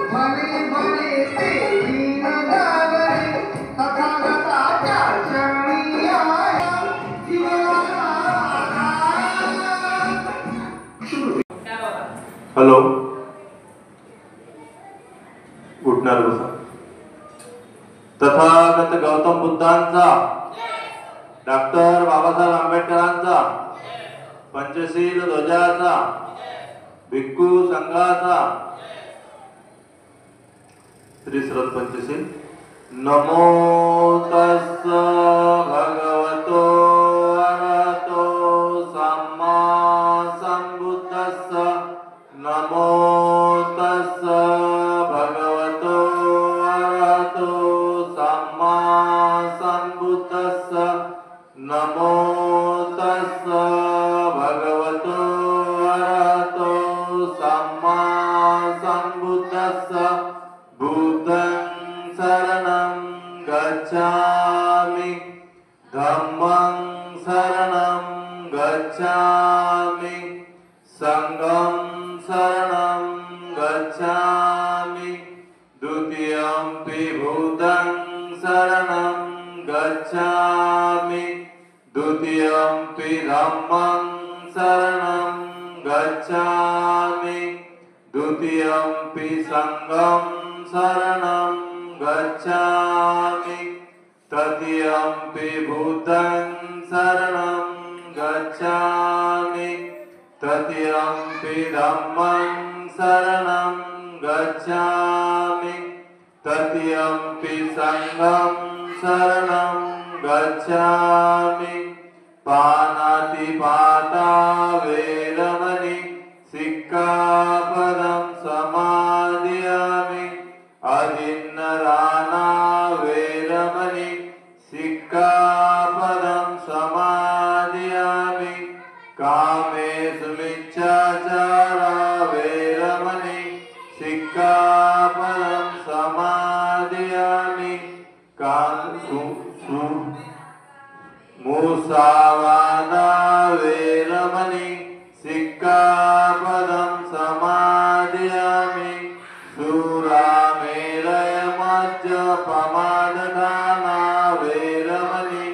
Hello, उठणार बसा. तथागत गौतम बुद्धांचा, डॉक्टर बाबासाहेब आंबेडकरांचा, पंचशील ध्वजाचा, भिक्खू संघाचा, त्रिश्रत पंचशील. नमो तस्स भगवतो अरहतो सम्मा संबुद्धस्स. नमो तस्स भगवतो अरहतो सम्मा संबुद्धस्स. नमो तस्स भगवतो अरहतो सम्मा संबुद्धस्स. बुद्धं शरणं गच्छामि, धम्मं शरणं गच्छामि, संघं शरणं गच्छामि, द्वितीयंपि बुद्धं शरणं गच्छामि, द्वितीयंपि धम्मं शरणं गच्छामि, द्वितीयंपि संघं शरणं गच्छामि, तृतीयंपि बुद्धं शरणं गच्छामि, तृतीयंपि धम्मं शरणं गच्छामि, तृतीयंपि संघं शरणं गच्छामि. पानातिपाता वेरमणि सिक्खापदं समादियामि. अदिन्नदाना वेरमणि सिक्खापदं समादियामि. कामेषु मिच्छाचारा वेरमणि सिक्खापदं समादियामि. मुसावादा वेरमणि सिक्खापदं समादियामि. सूरामेरय मज्जपमादधाना वेरमणि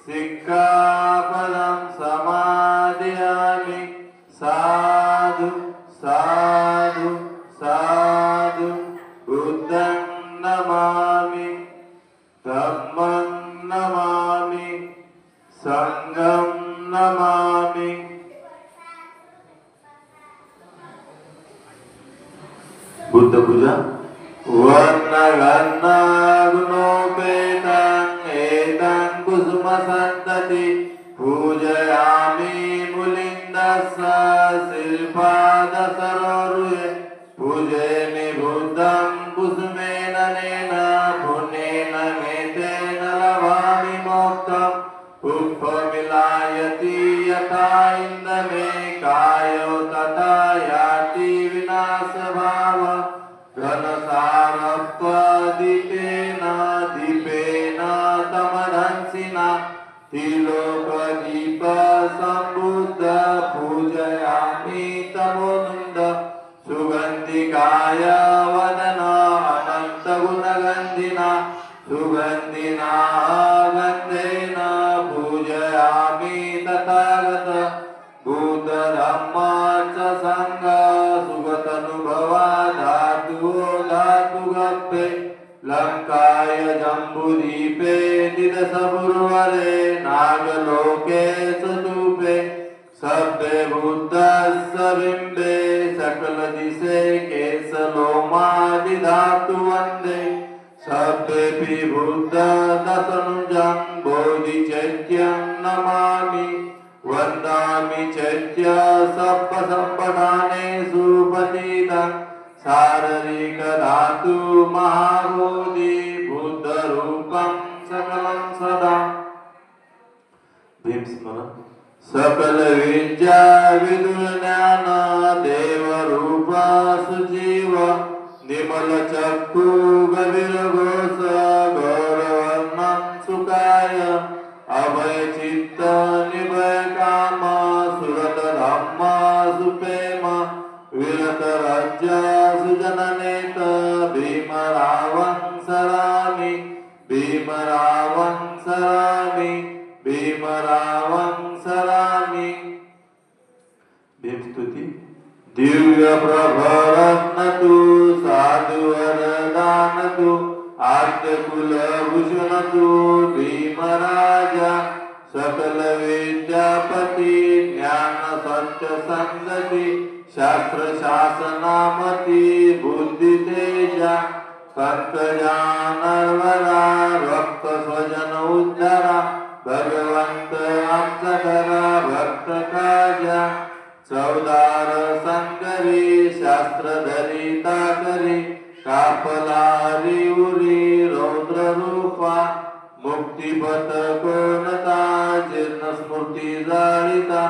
सिक्खापदं समादियामि. साधु साधु साधु. बुद्धं नमामि, धम्मं नमामि, संघं नमामि. बुद्ध पूजा. वर्णगन्धगुणोपेतं एतं कुसुमसन्तति पूजयामि मुलिन्दस्य शिल्पादसरोरुहे. पूजयामि बुद्धं कुसुमेन नेन पुण्येन मेतेन लभामि मोक्षम्. पुष्पमिलायति यथा इन्दमे कायो तथा याति विनाशभाव. घनसारत्वदीपेन दीपेन तमदंसिना त्रिलोकदीप संबुद्ध पूजयामि तमोनुन्द. सुगन्धिकाय वदन अनन्तगुणगन्धिना सुगन्धिना गन्धेन पूजयामि तथागत. बुद्धधम्म च संघ सुगतनुभवा धातु धातुगप्पे. लङ्काय जम्बुदीपे दिदशपुरवरे नागलोके चतुपे. सभ्ये बुद्धस्य बिम्बे सकलदिशे केशलोमादिधातु वन्दे. सभ्येऽपि बुद्ध दशनुजं बोधिचैत्यं नमामि. वन्दामि चैत्य सर्वसम्पदानेषु पतितं. शारीरिकधातु महाबोधि बुद्धरूपं सकलं सदा. भीमस्मरण. सकल विद्या विदुर्ज्ञान देवरूप सुजीव. निर्मल चक्षु गभीर घोष गौरवर्णं सुखाय. अभय चित्त निभय काम सुरत धम्म सुप्रेम. विरत राज्य सुजननेत भीमरावं सरामि भीमरावं सरामि भीमरावं सरामि। भीमस्तुती। दिव्य प्रभरत्न तू साधु वरदान तू आद्य कुलभूषण तू भीमराजा सकल विद्यापती ज्ञान सत्य संगती शास्त्र शासनामती बुद्धि तेजा पंकजानर्वरा रक्त स्वजन उद्धारा भगवंत आमचा करा भक्त काजा चौदार संकरी शास्त्र धरिता करी कापलारी उरी रौद्र रूपा मुक्तिपथ कोणता जीर्ण स्मृती जाळिता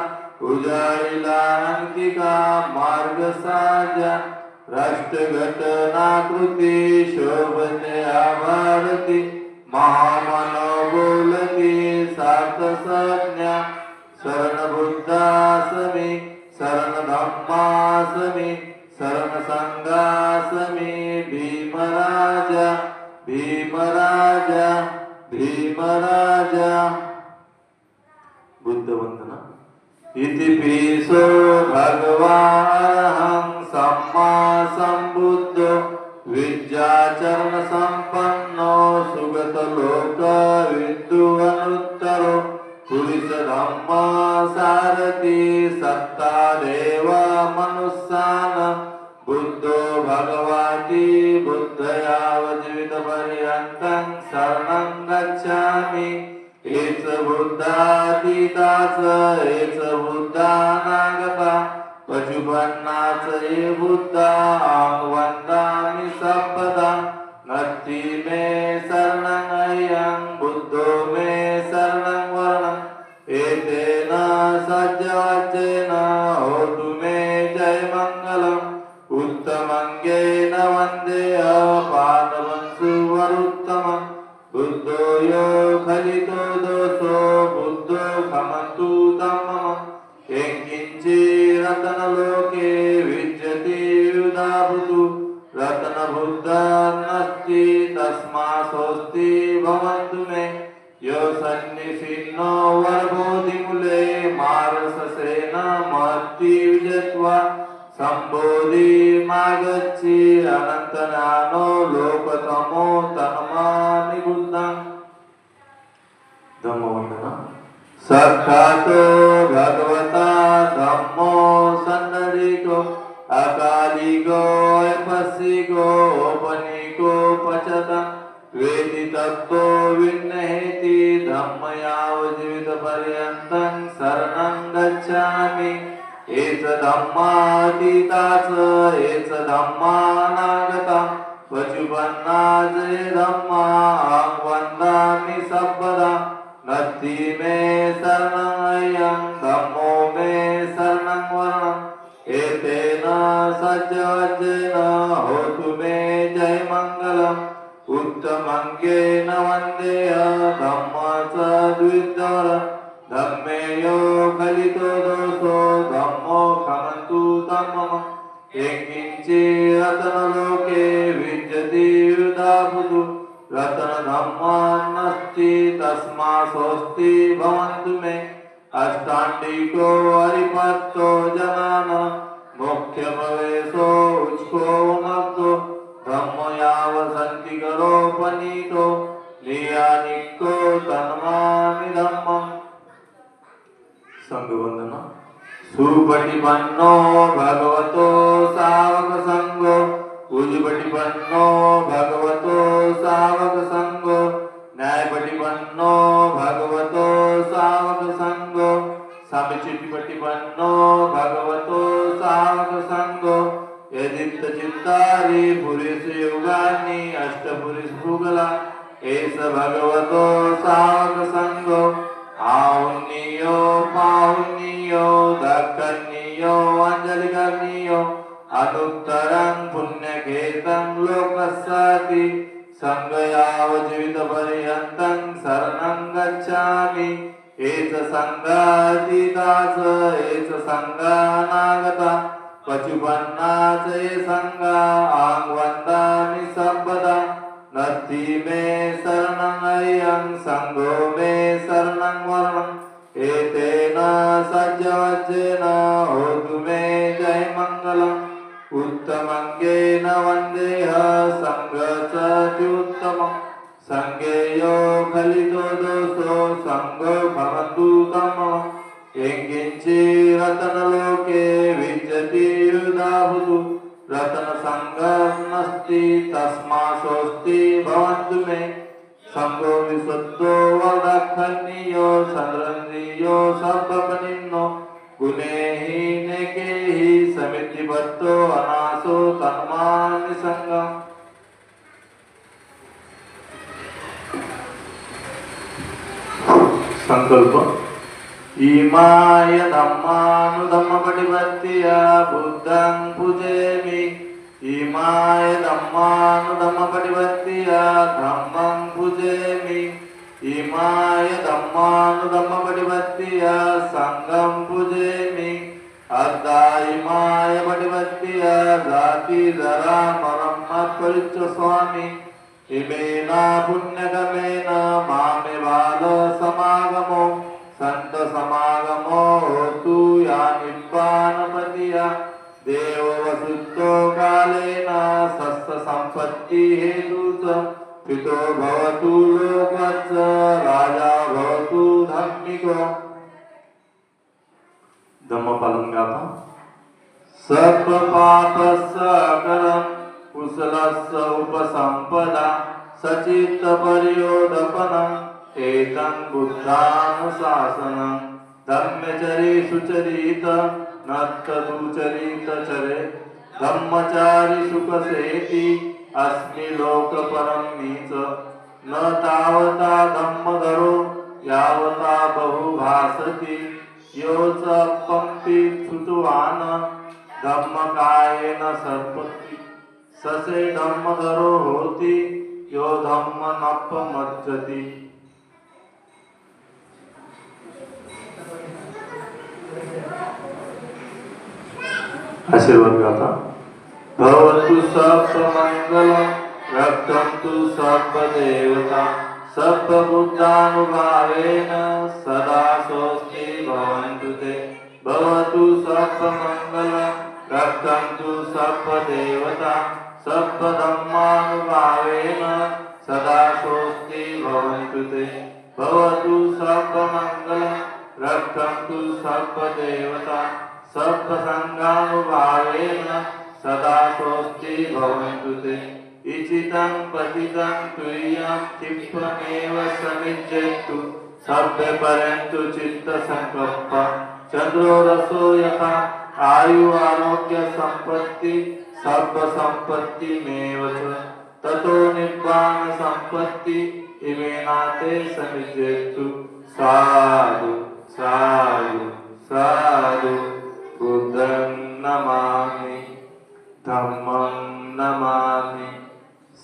उजाळीला अंकिका मार्ग साजा राष्ट्रघटनाकृती शोभन्या भारती महामनोबोलती सार्थ संज्ञा शरण बुद्धासमी शरण धम्मासमी शरण संघासमी भीमराजा भीमराजा भीमराजा। बुद्ध वंदना। इति पिसो भगवान् सम्मा सम्बुद्धो विद्याचरण संपन्नो सुगत लोक विद्वानुत्तरो पुरुष धम्म सारथी सत्ता देव मनुष्यान बुद्धो भगवती बुद्धयाव जीवित पर्यन्तं शरणं गच्छामि। एच बुद्धातीताच एच बुद्धानागता पशुपन्नाच ये बुद्धा वन्दामि सर्वदा नत्ति मे शरणं अयं बुद्धो मे शरणं वरणम् एतेन सज्जवाच्येन होतु मे जय मङ्गलम् उत्तमङ्गेन वन्देयपादवं सुवरुत्तमम् बुद्धो यो खलितो दोषो बुद्धो खमन्तु तमम् यत्किञ्चि रत्नलोके विद्यते युधाभूतु रत्नबुद्धन्नस्ति तस्मात्स्वस्ति भवन्तु मे। यो सन्निसिन्नो वरबोधिमूले मारससेन महत्ति विजत्वा संबोधि मागच्छि अनन्तनानो लोकतमो तन्मामि बुद्धं। धम्मवन्दना। साक्षातो भगवता धम्मो सन्नदितो अकालिको अपस्सिको औपनिको पचतं वेदि तत्त्वो विन्नहेति धम्मयाव जीवितपर्यन्तं शरणं गच्छामि। एच धम्मातीताच एच धम्मानागता पशुपन्नाच ये धम्मा वन्दामि सर्वदा नत्ति मे शरणं अयं धम्मो मे शरणं वरणम् एतेन सज्जवज्जेन होतु मे जय मङ्गलम् उत्तमङ्गेन वन्देय धम्मच द्विद्वर धम्मे यो खलितो दोषो धम्मो खमन्तु तमम् यत्किञ्चि रत्नलोके विद्यते युधाभूतु रत्नधम्मान्नस्ति तस्मात्स्वस्ति भवन्तु मे। अष्टाङ्गिको हरिपत्तो जनान मुख्यप्रवेशो उच्को मग्गो धम्मो याव सन्तिकरोपनीतो नियानिको तन्मामि धम्मम्। संघवंदना। सुपटिपन्नो भगवतो सावक संघो उजुपटिपन्नो भगवतो सावक संघो न्यायपटिपन्नो भगवतो सावक संघो समिचिपटिपन्नो भगवतो सावक संघो यदित चित्तारि पुरुष युगानि अष्टपुरुष भुगला एस भगवतो सावक संघो आउन्नियो पाउन्नियो दक्कन्नियो अंजलिकर्नियो अनुत्तरं पुण्यकेतं लोकस्याति संगयाव जीवितपर्यन्तं शरणं गच्छामि। एच संगातीताच एच संगानागता पचुपन्नाचे संगा आंगवंदामि सर्वदा नत्थि मे शरणं अय्यं संघो मे शरणं वरणम् एतेन सज्जवज्जेन होतु मे जयमङ्गलम् उत्तमङ्गेन वन्देह सङ्घसत्युत्तमम् सङ्गेयो खलितो दोषो सङ्गो भवतु तमः यङ्किञ्चि रतनलोके विद्यते युधावतु रतनसङ्गमस्ति तस्मासोऽस्ति भवन्तु मे संगो विशुद्धो वरदखनीयो संरन्द्रियो सर्वपनिन्नो गुणेहीनेकेहि समितिबद्धो अनासो तन्मामि संगम् संकल्प इमाय धम्मानुधम्मपटिपत्तिया बुद्धं पूजयामि इमाय धम्मानुधम्मपटिपत्तिया धम्मं पूजयामि इमाय धम्मानुधम्मपटिपत्तिया संघं पूजयामि अद्धा इमाय पटिपत्तिया जाति जरा मरम्मत् परिच्छ स्वामी इमेन पुण्यकर्मेण मामे बाल समागमो संत समागमो होतु या निब्बानपतिया देव वसुतो कालेन सस्स संपत्ति हेतुच पितो भवतु लोकस्य राजा भवतु धम्मिको धम्मपालन गाथा सर्व पापस्य करम् कुशलस्य उपसंपदा सचित्त परियोदपनम् एतं बुद्धानुशासनं धम्मचरे सुचरित नत्तदुचरित चरे धम्मचारि सुखसेति अस्मि लोकपरं नीच न तावता धम्मधरो यावता बहुभासति यो च पंक्तिच्युतवान् धम्मकायेन सर्पति ससे धम्मधरो होति यो धम्मनपमज्जति आशीर्वाद गाथा भवतु सर्वमङ्गलं रक्षन्तु सर्वदेवता सर्वबुद्धानुभावेन सदा स्वस्ति भवन्तु ते भवतु सर्वमङ्गलं रक्षन्तु सर्वदेवता सर्वधर्मानुभावेन सदा स्वस्ति भवन्तु ते भवतु सर्वमङ्गलं रक्षन्तु सर्वदेवता सर्वसंगानुभावेन सदा स्वस्ति भवन्तु ते इचितं पतितं तुय्यं क्षिप्रमेव समिज्जयतु सर्वे पर्यन्तु चित्तसंकल्प चन्द्रो रसो यथा आयु आरोग्य संपत्ति सर्व संपत्तिमेव च ततो निब्बान संपत्ति इमेनाते समिज्जयतु साधु साधु साधु बुद्धं नमामि धम्मं नमामि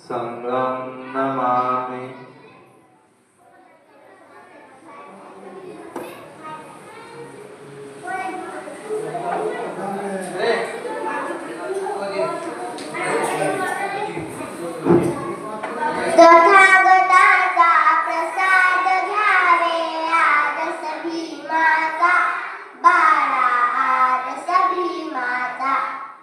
संघं नमामि तथागताचा प्रसाद घ्यावे आदर्श भीमाचा बाळा आदर्श भीमाचा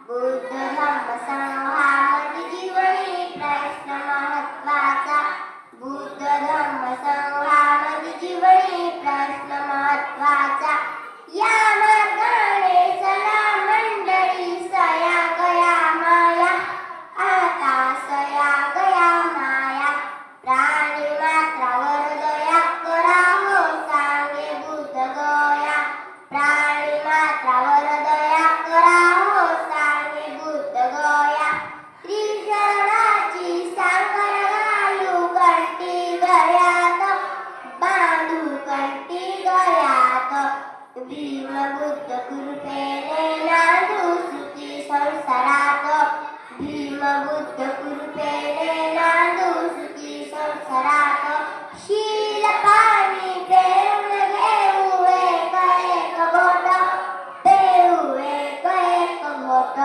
बुद्ध धम्म संवाद जीवनी प्रश्न महत्वाचा बुद्ध धम्म संवाद जीवनी प्रश्न महत्वाचा या मार्गाने चला मंडळी सया गया माया आता सया गया माया प्राणी मात्रावर दया करा हो सांगे बुद्ध गया प्राणी मात्रावर दया करा हो सांगे बुद्ध गया त्रिशरणाची साखर घालू कंठी गळ्यात बांधू कंठी गळ्यात भीम बुद्ध कृपेने नांदू सुखी संसारात भीम बुद्ध कृपेने नांदू सुखी संसारात शील पाणी पेरून घेऊ एक एक बोट पेऊ एक एक बोट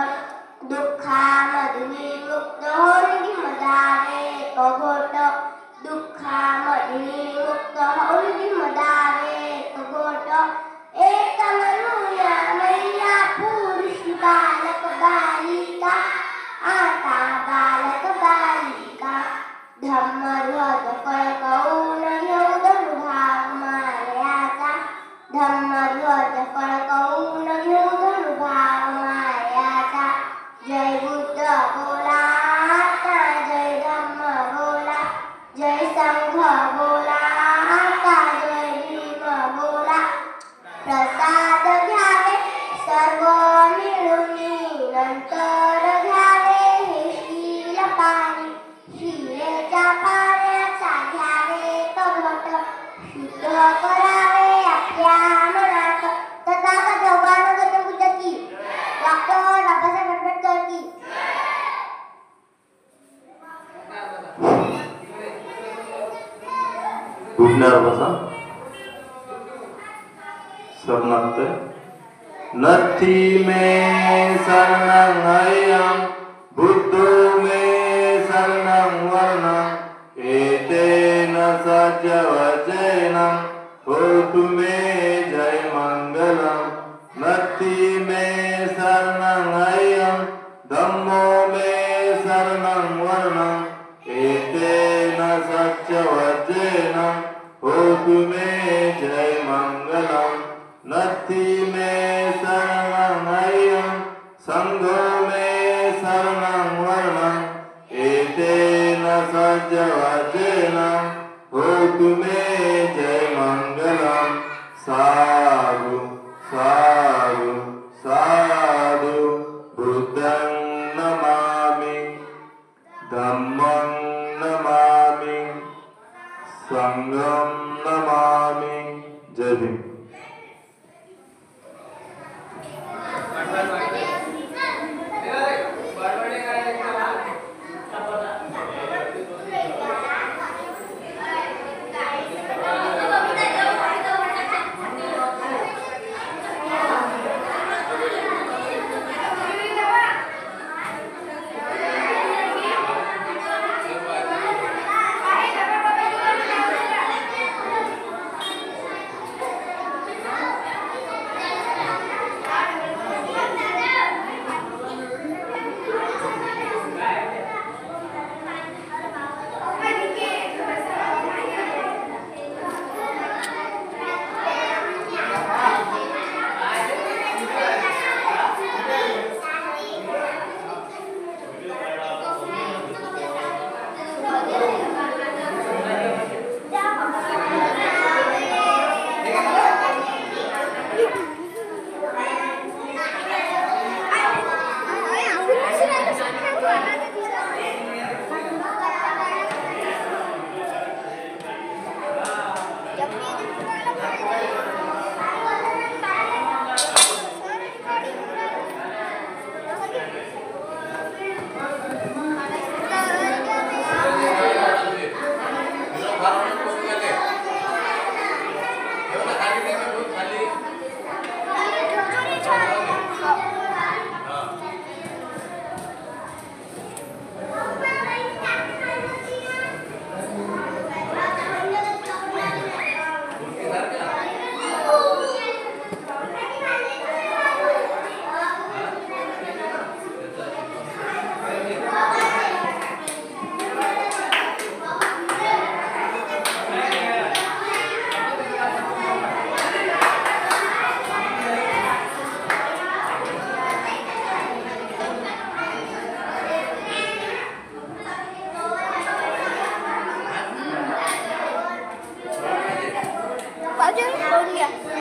हिरेच्या पाण्याचा घ्यावे तो घट शुद्ध करावे आपल्या मनात तथागत भगवान गौतम बुद्ध की डॉक्टर बाबासाहेब आंबेडकर की उठण्यावर बसा. शरणार्थ नथी में शरणं अयं बुद्धो में शरणं वर्णं एतेन सत्यवचेन होतु मे जय मंगलम्. नथी में शरणं अयं धम्मो में शरणं वर्णं एतेन सत्यवचेन होतु मे जय मंगलम्. नथी में शरणं अयं संघो में शरणं वर्णं एतेन सत्यवचेन होतु मे जय मंगलम्. साधु साधु साधु बुद्धं नमामि धम्मं नमामि संघं नमामि. जय भीम. Aja,